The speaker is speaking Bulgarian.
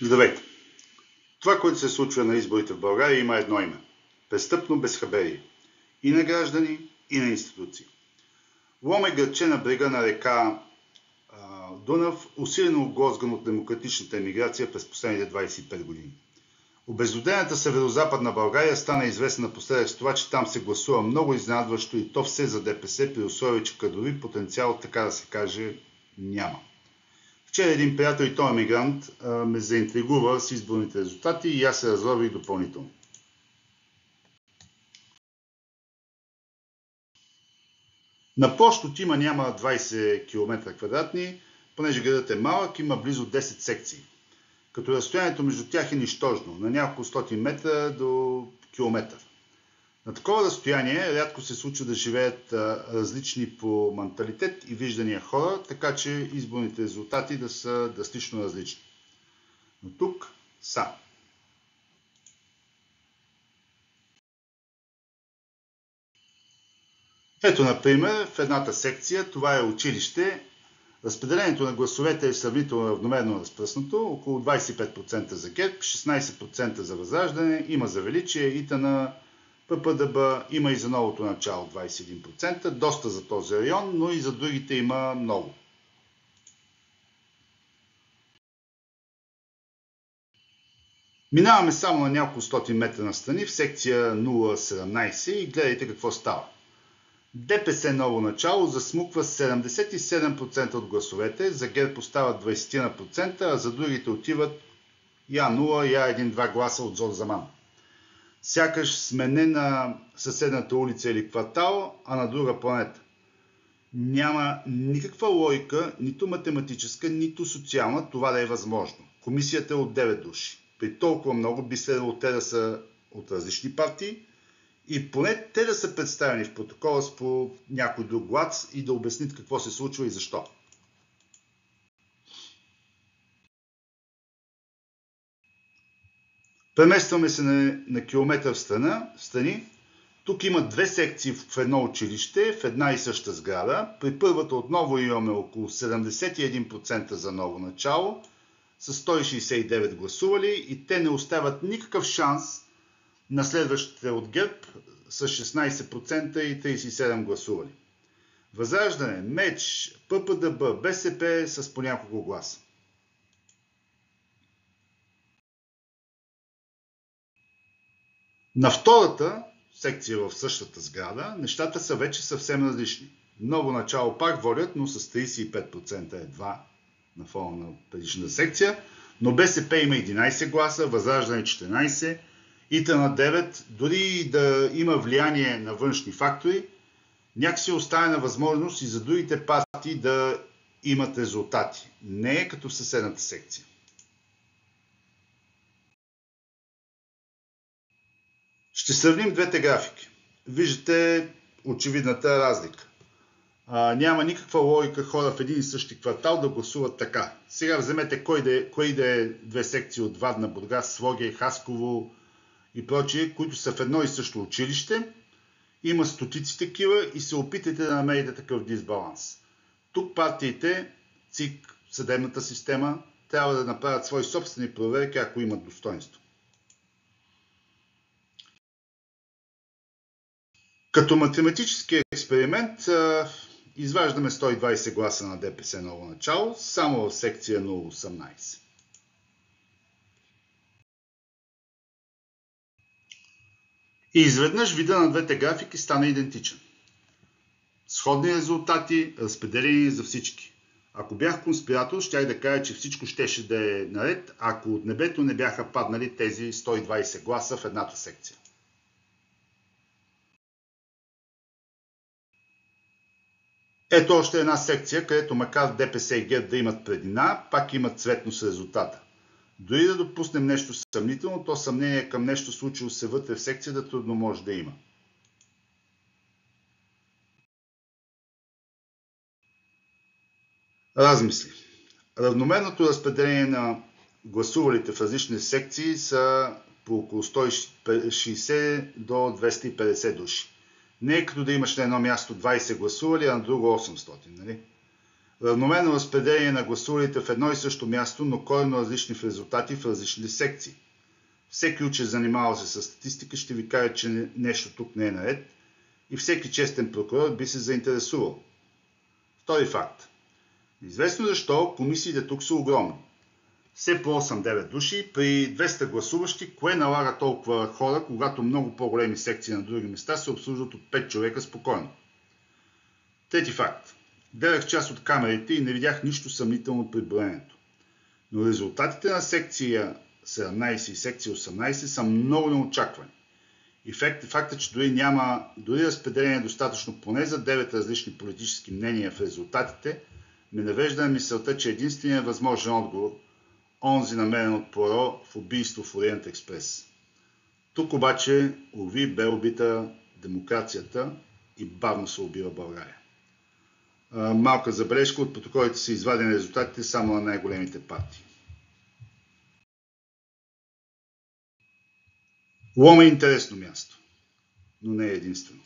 Здравейте! Това, което се случва на изборите в България, има едно име – престъпно безхаберие. И на граждани, и на институции. Лом е градче на брега на река Дунав, усилено глозган от демократичната емиграция през последните 25 години. Обезлюдената северозападна България стана известна напоследък с това, че там се гласува много изненадващо и то все за ДПС, при условие, че кадрови потенциал, така да се каже, няма. Вчера един приятел и той емигрант ме заинтригува с изборните резултати и аз се разрових допълнително. На площ от има няма 20 км квадратни, понеже градът е малък, има близо 10 секции. Като разстоянието между тях е нищожно, на няколко стотин метра до километър. На такова разстояние рядко се случва да живеят различни по менталитет и виждания хора, така че изборните резултати да са драстично различни. Но тук са. Ето, например, в едната секция, това е училище, разпределението на гласовете е сравнително равномерно разпръснато, около 25% за ГЕРБ, 16% за Възраждане, има за Величие, ИТН, ППДБ, има и за новото начало 21%, доста за този район, но и за другите има много. Минаваме само на няколко стотин метра настрани в секция 017 и гледайте какво става. ДПС ново начало засмуква 77% от гласовете, за ГЕРБ остават 20%, а за другите отиват я 0, я 1-2 гласа от Зор Заман. Сякаш сме не на съседната улица или квартал, а на друга планета. Няма никаква логика, нито математическа, нито социална, това да е възможно. Комисията е от 9 души. При толкова много би следвало те да са от различни партии и поне те да са представени в протокола с по някой друг глас и да обяснят какво се случва и защо. Преместваме се на километър в страни. Тук има две секции в едно училище, в една и съща сграда. При първата отново имаме около 71% за ново начало, с 169 гласували и те не оставят никакъв шанс на следващите от ГЕРБ с 16% и 37 гласували. Възраждане, МЕЧ, ППДБ, БСП с по няколко гласа. На втората секция в същата сграда нещата са вече съвсем различни. Ново начало пак водят, но с 35% едва на фона на предишната секция, но БСП има 11 гласа, Възраждане 14, ИТН 9, дори да има влияние на външни фактори, някакси оставена възможност и за другите партии да имат резултати. Не е като в съседната секция. Ще сравним двете графики. Виждате очевидната разлика. Няма никаква логика хора в един и същи квартал да гласуват така. Сега вземете кои да е две секции от Варна, Бургас, Своге, Хасково и прочие, които са в едно и също училище. Има стотици такива и се опитайте да намерите такъв дисбаланс. Тук партиите, ЦИК, съдебната система, трябва да направят свои собствени проверки, ако имат достоинство. Като математически експеримент изваждаме 120 гласа на ДПС ново начало, само в секция 018. И изведнъж вида на двете графики стана идентичен. Сходни резултати, разпределени за всички. Ако бях конспиратор, щях да кажа, че всичко щеше да е наред, ако от небето не бяха паднали тези 120 гласа в едната секция. Ето още една секция, където макар ДПС и ГЕРБ да имат преднина, пак имат цветно с резултата. Дори да допуснем нещо съмнително, то съмнение към нещо случило се вътре в секцията трудно може да има. Размисли. Равномерното разпределение на гласувалите в различни секции са по около 160 до 250 души. Не е като да имаш на едно място 20 гласували, а на друго 800, нали? Равномерно разпределение на гласувалите в едно и също място, но коренно различни в резултати в различните секции. Всеки учен, занимавал се с статистика, ще ви каже, че нещо тук не е наред и всеки честен прокурор би се заинтересувал. Втори факт. Известно защо комисиите тук са огромни. Все по 8-9 души, при 200 гласуващи, кое налага толкова хора, когато много по-големи секции на други места се обслужват от 5 човека спокойно? Трети факт. Гледах част от камерите и не видях нищо съмнително при броенето. Но резултатите на секция 17 и секция 18 са много неочаквани. И фактът, че дори разпределение достатъчно поне за 9 различни политически мнения в резултатите, ме навежда на мисълта, че единственият възможен отговор, онзи намерен от Пуаро в убийство в Ориент Експрес. Тук обаче, уви, бе убита демокрацията и бавно се убива България. Малка забележка, от протоколите са извадени резултатите само на най-големите партии. Лом е интересно място, но не е единствено.